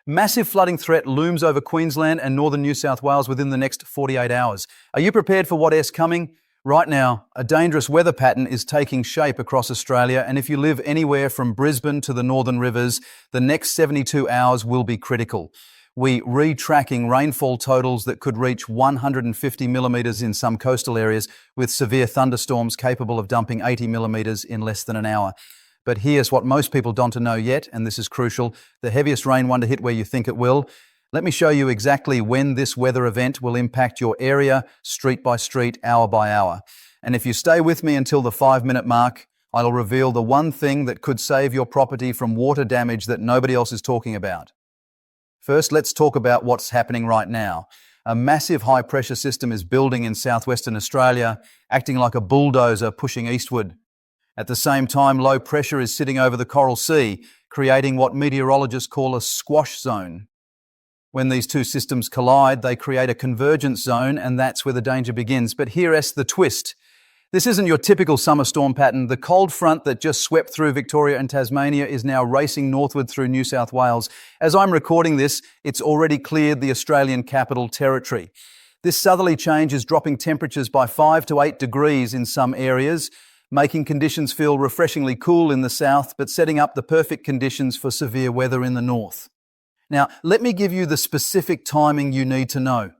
Massive flooding threat looms over Queensland and northern New South Wales within the next 48 hours. Are you prepared for what is coming? Right now, a dangerous weather pattern is taking shape across Australia, and if you live anywhere from Brisbane to the Northern Rivers, the next 72 hours will be critical. We're retracking rainfall totals that could reach 150 millimetres in some coastal areas, with severe thunderstorms capable of dumping 80 millimetres in less than an hour. But here's what most people don't know yet, and this is crucial. The heaviest rain won't hit where you think it will. Let me show you exactly when this weather event will impact your area, street by street, hour by hour. And if you stay with me until the 5-minute mark, I'll reveal the one thing that could save your property from water damage that nobody else is talking about. First, let's talk about what's happening right now. A massive high-pressure system is building in southwestern Australia, acting like a bulldozer pushing eastward. At the same time, low pressure is sitting over the Coral Sea, creating what meteorologists call a squash zone. When these two systems collide, they create a convergence zone, and that's where the danger begins. But here's the twist. This isn't your typical summer storm pattern. The cold front that just swept through Victoria and Tasmania is now racing northward through New South Wales. As I'm recording this, it's already cleared the Australian Capital Territory. This southerly change is dropping temperatures by 5 to 8 degrees in some areas, making conditions feel refreshingly cool in the south, but setting up the perfect conditions for severe weather in the north. Now, let me give you the specific timing you need to know.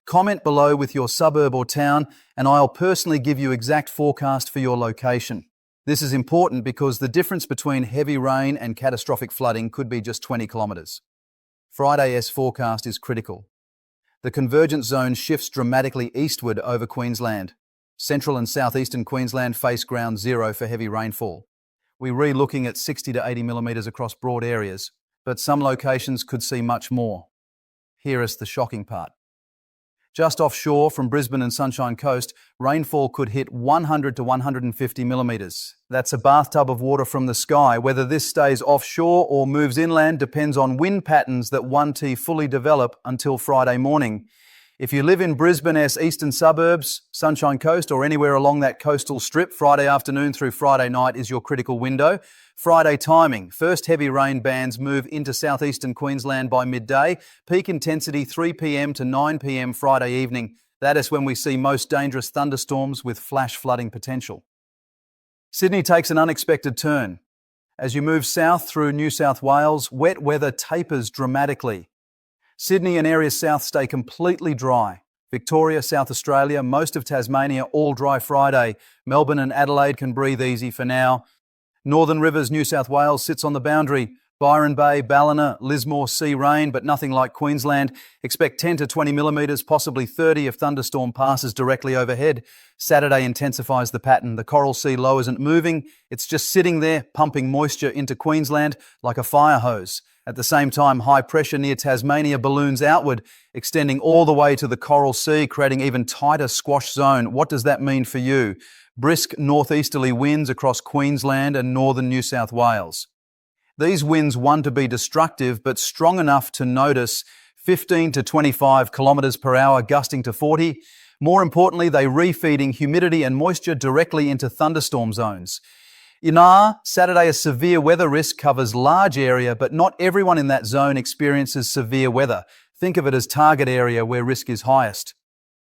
Comment below with your suburb or town, and I'll personally give you exact forecast for your location. This is important because the difference between heavy rain and catastrophic flooding could be just 20 kilometres. Friday's forecast is critical. The convergence zone shifts dramatically eastward over Queensland. Central and southeastern Queensland face ground zero for heavy rainfall. We're re-looking at 60 to 80 millimetres across broad areas, but some locations could see much more. Here is the shocking part. Just offshore from Brisbane and Sunshine Coast, rainfall could hit 100 to 150 millimetres. That's a bathtub of water from the sky. Whether this stays offshore or moves inland depends on wind patterns that won't fully develop until Friday morning. If you live in Brisbane's eastern suburbs, Sunshine Coast, or anywhere along that coastal strip, Friday afternoon through Friday night is your critical window. Friday timing. First heavy rain bands move into southeastern Queensland by midday. Peak intensity 3 p.m. to 9 p.m. Friday evening. That is when we see most dangerous thunderstorms with flash flooding potential. Sydney takes an unexpected turn. As you move south through New South Wales, wet weather tapers dramatically. Sydney and areas south stay completely dry. Victoria, South Australia, most of Tasmania, all dry Friday. Melbourne and Adelaide can breathe easy for now. Northern Rivers, New South Wales sits on the boundary. Byron Bay, Ballina, Lismore see rain, but nothing like Queensland. Expect 10 to 20 millimetres, possibly 30 if thunderstorm passes directly overhead. Saturday intensifies the pattern. The Coral Sea low isn't moving. It's just sitting there, pumping moisture into Queensland like a fire hose. At the same time, high pressure near Tasmania balloons outward, extending all the way to the Coral Sea, creating even tighter squash zone. What does that mean for you? Brisk northeasterly winds across Queensland and northern New South Wales. These winds want to be destructive, but strong enough to notice, 15 to 25 kilometres per hour, gusting to 40. More importantly, they refeeding humidity and moisture directly into thunderstorm zones. Saturday's severe weather risk covers large area, but not everyone in that zone experiences severe weather. Think of it as target area where risk is highest.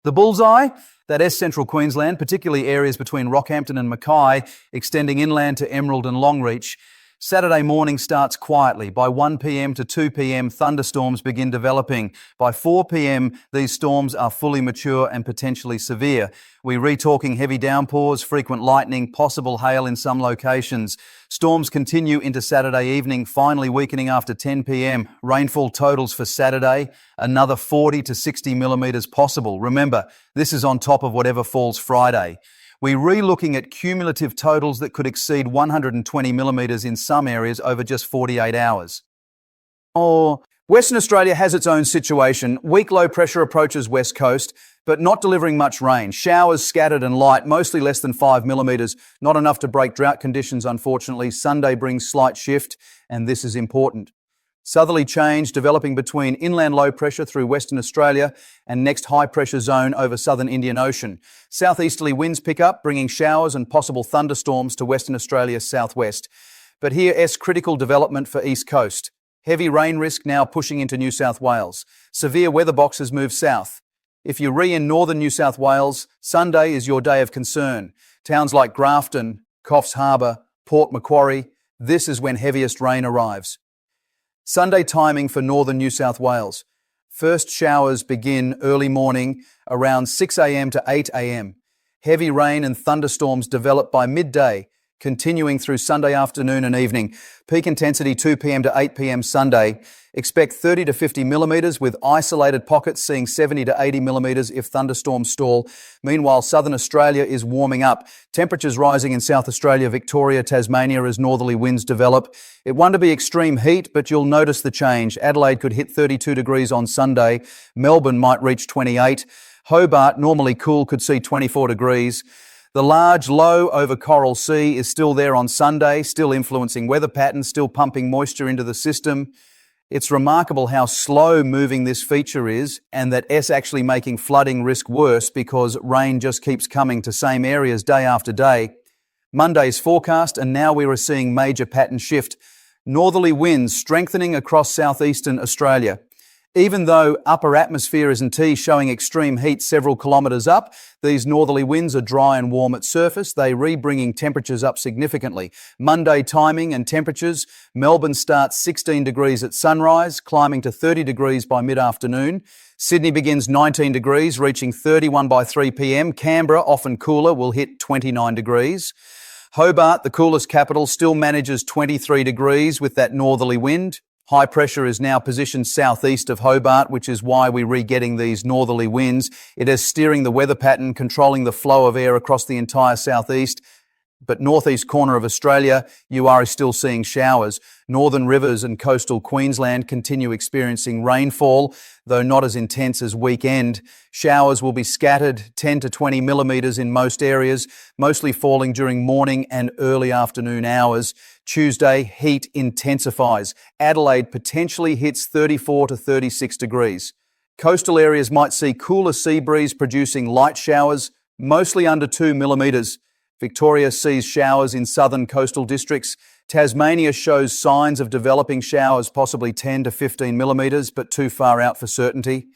The bullseye? That is central Queensland, particularly areas between Rockhampton and Mackay, extending inland to Emerald and Longreach. Saturday morning starts quietly. By 1 p.m. to 2 p.m, thunderstorms begin developing. By 4 p.m, these storms are fully mature and potentially severe. We're re-talking heavy downpours, frequent lightning, possible hail in some locations. Storms continue into Saturday evening, finally weakening after 10 p.m. Rainfall totals for Saturday, another 40 to 60 millimetres possible. Remember, this is on top of whatever falls Friday. We're re-looking at cumulative totals that could exceed 120 millimetres in some areas over just 48 hours. Western Australia has its own situation. Weak low pressure approaches west coast, but not delivering much rain. Showers scattered and light, mostly less than 5 millimetres. Not enough to break drought conditions, unfortunately. Sunday brings slight shift, and this is important. Southerly change developing between inland low pressure through Western Australia and next high pressure zone over southern Indian Ocean. Southeasterly winds pick up, bringing showers and possible thunderstorms to Western Australia's southwest. But here's critical development for East Coast. Heavy rain risk now pushing into New South Wales. Severe weather boxes move south. If you're in northern New South Wales, Sunday is your day of concern. Towns like Grafton, Coffs Harbour, Port Macquarie, this is when heaviest rain arrives. Sunday timing for northern New South Wales. First showers begin early morning around 6 a.m. to 8 a.m. Heavy rain and thunderstorms develop by midday, continuing through Sunday afternoon and evening. Peak intensity 2 p.m. to 8 p.m. Sunday. Expect 30 to 50 millimetres with isolated pockets seeing 70 to 80 millimetres if thunderstorms stall. Meanwhile, southern Australia is warming up. Temperatures rising in South Australia, Victoria, Tasmania as northerly winds develop. It won't be extreme heat, but you'll notice the change. Adelaide could hit 32 degrees on Sunday. Melbourne might reach 28. Hobart, normally cool, could see 24 degrees. The large low over Coral Sea is still there on Sunday, still influencing weather patterns, still pumping moisture into the system. It's remarkable how slow moving this feature is, and that it's actually making flooding risk worse because rain just keeps coming to same areas day after day. Monday's forecast, and now we are seeing major pattern shift. Northerly winds strengthening across southeastern Australia. Even though upper atmosphere is showing extreme heat several kilometres up, these northerly winds are dry and warm at surface. They bringing temperatures up significantly. Monday timing and temperatures. Melbourne starts 16 degrees at sunrise, climbing to 30 degrees by mid-afternoon. Sydney begins 19 degrees, reaching 31 by 3 p.m. Canberra, often cooler, will hit 29 degrees. Hobart, the coolest capital, still manages 23 degrees with that northerly wind. High pressure is now positioned southeast of Hobart, which is why we're getting these northerly winds. It is steering the weather pattern, controlling the flow of air across the entire southeast. But northeast corner of Australia, you are still seeing showers. Northern rivers and coastal Queensland continue experiencing rainfall, though not as intense as weekend. Showers will be scattered 10 to 20 millimetres in most areas, mostly falling during morning and early afternoon hours. Tuesday, heat intensifies. Adelaide potentially hits 34 to 36 degrees. Coastal areas might see cooler sea breeze producing light showers, mostly under 2 millimetres. Victoria sees showers in southern coastal districts. Tasmania shows signs of developing showers, possibly 10 to 15 millimetres, but too far out for certainty.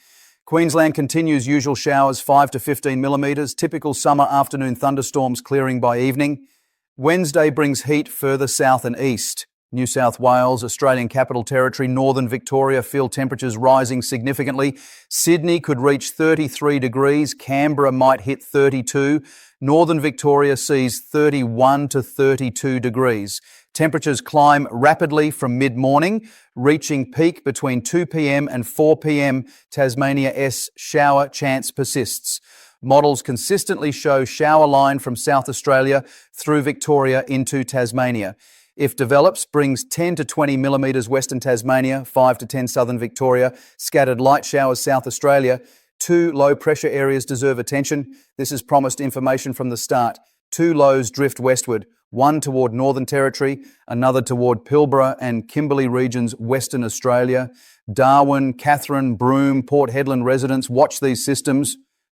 Queensland continues usual showers, 5 to 15 millimetres, typical summer afternoon thunderstorms clearing by evening. Wednesday brings heat further south and east. New South Wales, Australian Capital Territory, Northern Victoria feel temperatures rising significantly. Sydney could reach 33 degrees. Canberra might hit 32. Northern Victoria sees 31 to 32 degrees. Temperatures climb rapidly from mid-morning, reaching peak between 2 p.m. and 4 p.m. Tasmania's shower chance persists. Models consistently show shower line from South Australia through Victoria into Tasmania. If develops, brings 10 to 20 millimetres Western Tasmania, 5 to 10 Southern Victoria, scattered light showers South Australia. 2 low pressure areas deserve attention. This is promised information from the start. 2 lows drift westward, one toward Northern Territory, another toward Pilbara and Kimberley regions, Western Australia. Darwin, Katherine, Broome, Port Hedland residents, watch these systems.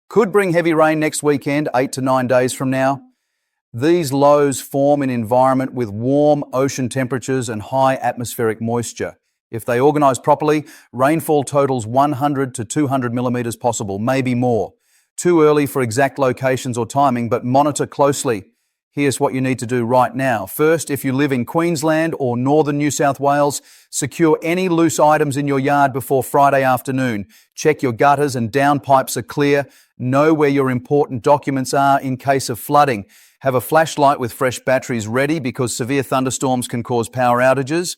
Could bring heavy rain next weekend, 8 to 9 days from now. These lows form an environment with warm ocean temperatures and high atmospheric moisture. If they organise properly, rainfall totals 100 to 200 millimetres possible, maybe more. Too early for exact locations or timing, but monitor closely. Here's what you need to do right now. First, if you live in Queensland or northern New South Wales, secure any loose items in your yard before Friday afternoon. Check your gutters and downpipes are clear. Know where your important documents are in case of flooding. Have a flashlight with fresh batteries ready because severe thunderstorms can cause power outages.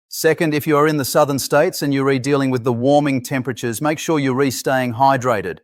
Second, if you are in the southern states and you're dealing with the warming temperatures, make sure you're staying hydrated.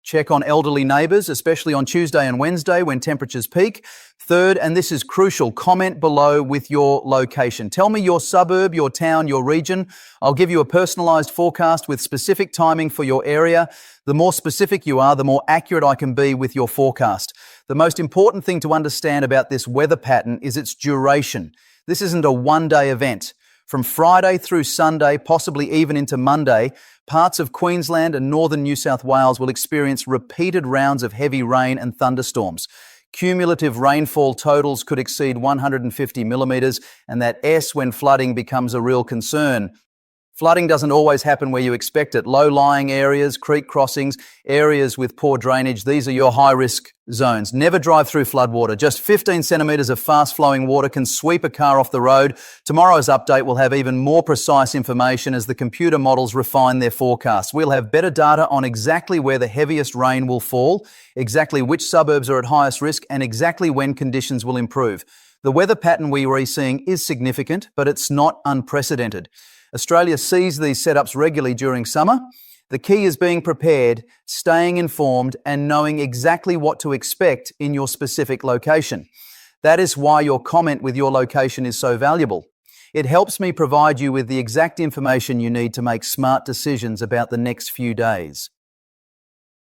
Check on elderly neighbours, especially on Tuesday and Wednesday when temperatures peak. Third, and this is crucial, comment below with your location. Tell me your suburb, your town, your region. I'll give you a personalised forecast with specific timing for your area. The more specific you are, the more accurate I can be with your forecast. The most important thing to understand about this weather pattern is its duration. This isn't a one-day event. From Friday through Sunday, possibly even into Monday, parts of Queensland and northern New South Wales will experience repeated rounds of heavy rain and thunderstorms. Cumulative rainfall totals could exceed 150 millimetres, and that S when flooding becomes a real concern. Flooding doesn't always happen where you expect it. Low-lying areas, creek crossings, areas with poor drainage, these are your high-risk zones. Never drive through floodwater. Just 15 centimetres of fast-flowing water can sweep a car off the road. Tomorrow's update will have even more precise information as the computer models refine their forecasts. We'll have better data on exactly where the heaviest rain will fall, exactly which suburbs are at highest risk, and exactly when conditions will improve. The weather pattern we are seeing is significant, but it's not unprecedented. Australia sees these setups regularly during summer. The key is being prepared, staying informed, and knowing exactly what to expect in your specific location. That is why your comment with your location is so valuable. It helps me provide you with the exact information you need to make smart decisions about the next few days.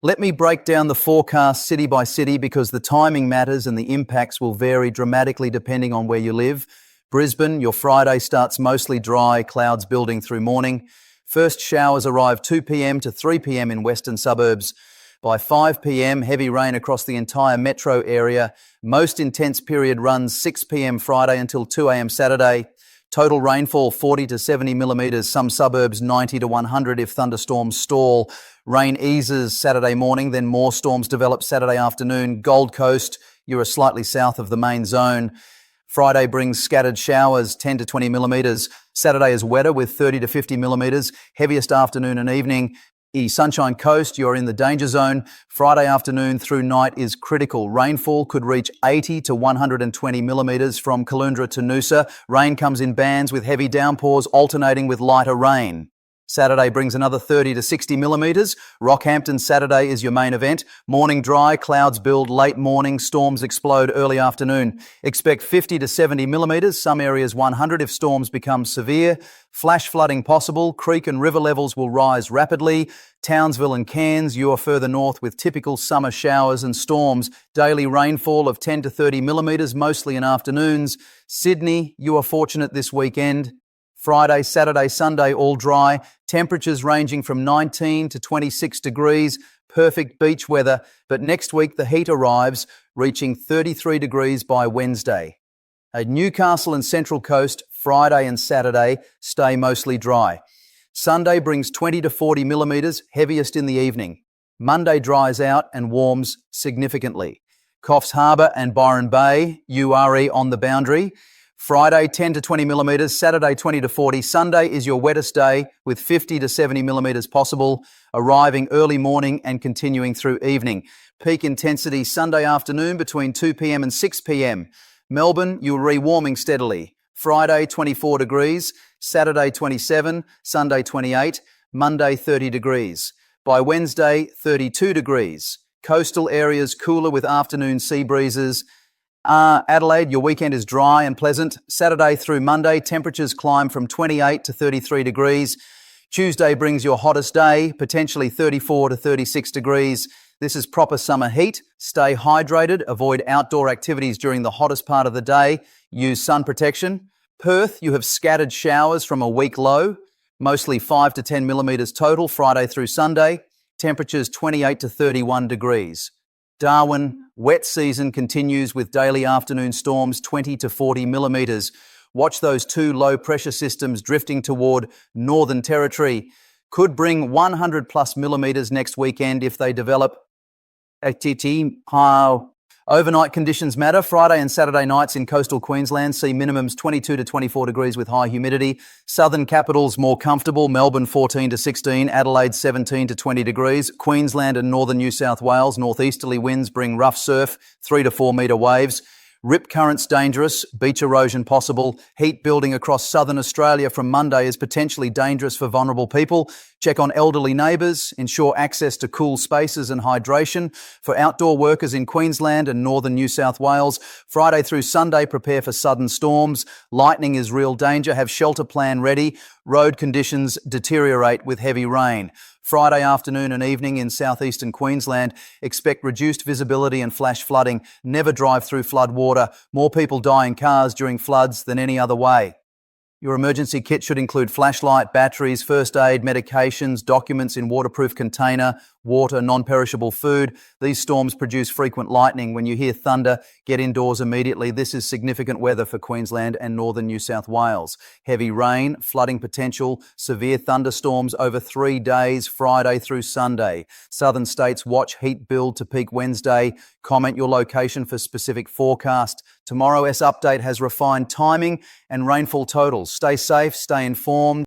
Let me break down the forecast city by city because the timing matters and the impacts will vary dramatically depending on where you live. Brisbane, your Friday starts mostly dry, clouds building through morning. First showers arrive 2 p.m. to 3 p.m. in western suburbs. By 5 p.m, heavy rain across the entire metro area. Most intense period runs 6 p.m. Friday until 2 a.m. Saturday. Total rainfall 40 to 70 millimetres, some suburbs 90 to 100 if thunderstorms stall. Rain eases Saturday morning, then more storms develop Saturday afternoon. Gold Coast, you are slightly south of the main zone. Friday brings scattered showers, 10 to 20 millimetres. Saturday is wetter with 30 to 50 millimetres. Heaviest afternoon and evening. Sunshine Coast, you're in the danger zone. Friday afternoon through night is critical. Rainfall could reach 80 to 120 millimetres from Caloundra to Noosa. Rain comes in bands with heavy downpours alternating with lighter rain. Saturday brings another 30 to 60 millimetres. Rockhampton Saturday is your main event. Morning dry, clouds build late morning, storms explode early afternoon. Expect 50 to 70 millimetres, some areas 100 if storms become severe. Flash flooding possible, creek and river levels will rise rapidly. Townsville and Cairns, you are further north with typical summer showers and storms. Daily rainfall of 10 to 30 millimetres, mostly in afternoons. Sydney, you are fortunate this weekend. Friday, Saturday, Sunday, all dry. Temperatures ranging from 19 to 26 degrees. Perfect beach weather. But next week, the heat arrives, reaching 33 degrees by Wednesday. At Newcastle and Central Coast, Friday and Saturday stay mostly dry. Sunday brings 20 to 40 millimetres, heaviest in the evening. Monday dries out and warms significantly. Coffs Harbour and Byron Bay, URE on the boundary. Friday, 10 to 20 millimetres, Saturday, 20 to 40. Sunday is your wettest day with 50 to 70 millimetres possible, arriving early morning and continuing through evening. Peak intensity Sunday afternoon between 2 p.m. and 6 p.m. Melbourne, you're re-warming steadily. Friday, 24 degrees, Saturday, 27, Sunday, 28, Monday, 30 degrees. By Wednesday, 32 degrees. Coastal areas cooler with afternoon sea breezes. Adelaide, your weekend is dry and pleasant. Saturday through Monday, temperatures climb from 28 to 33 degrees. Tuesday brings your hottest day, potentially 34 to 36 degrees. This is proper summer heat. Stay hydrated, avoid outdoor activities during the hottest part of the day. Use sun protection. Perth, you have scattered showers from a week low, mostly 5 to 10 millimetres total, Friday through Sunday. Temperatures 28 to 31 degrees. Darwin, wet season continues with daily afternoon storms 20 to 40 millimetres. Watch those two low pressure systems drifting toward Northern Territory. Could bring 100 plus millimetres next weekend if they develop. Overnight conditions matter. Friday and Saturday nights in coastal Queensland see minimums 22 to 24 degrees with high humidity. Southern capitals more comfortable. Melbourne 14 to 16, Adelaide 17 to 20 degrees. Queensland and northern New South Wales northeasterly winds bring rough surf, 3 to 4 metre waves. Rip currents dangerous, beach erosion possible. Heat building across southern Australia from Monday is potentially dangerous for vulnerable people. Check on elderly neighbours, ensure access to cool spaces and hydration. For outdoor workers in Queensland and northern New South Wales, Friday through Sunday prepare for sudden storms. Lightning is real danger, have shelter plan ready. Road conditions deteriorate with heavy rain. Friday afternoon and evening in southeastern Queensland, expect reduced visibility and flash flooding. Never drive through flood water. More people die in cars during floods than any other way. Your emergency kit should include flashlight, batteries, first aid, medications, documents in waterproof container, water, non-perishable food. These storms produce frequent lightning. When you hear thunder, get indoors immediately. This is significant weather for Queensland and northern New South Wales. Heavy rain, flooding potential, severe thunderstorms over 3 days, Friday through Sunday. Southern states watch heat build to peak Wednesday. Comment your location for specific forecast. Tomorrow's update has refined timing and rainfall totals. Stay safe, stay informed.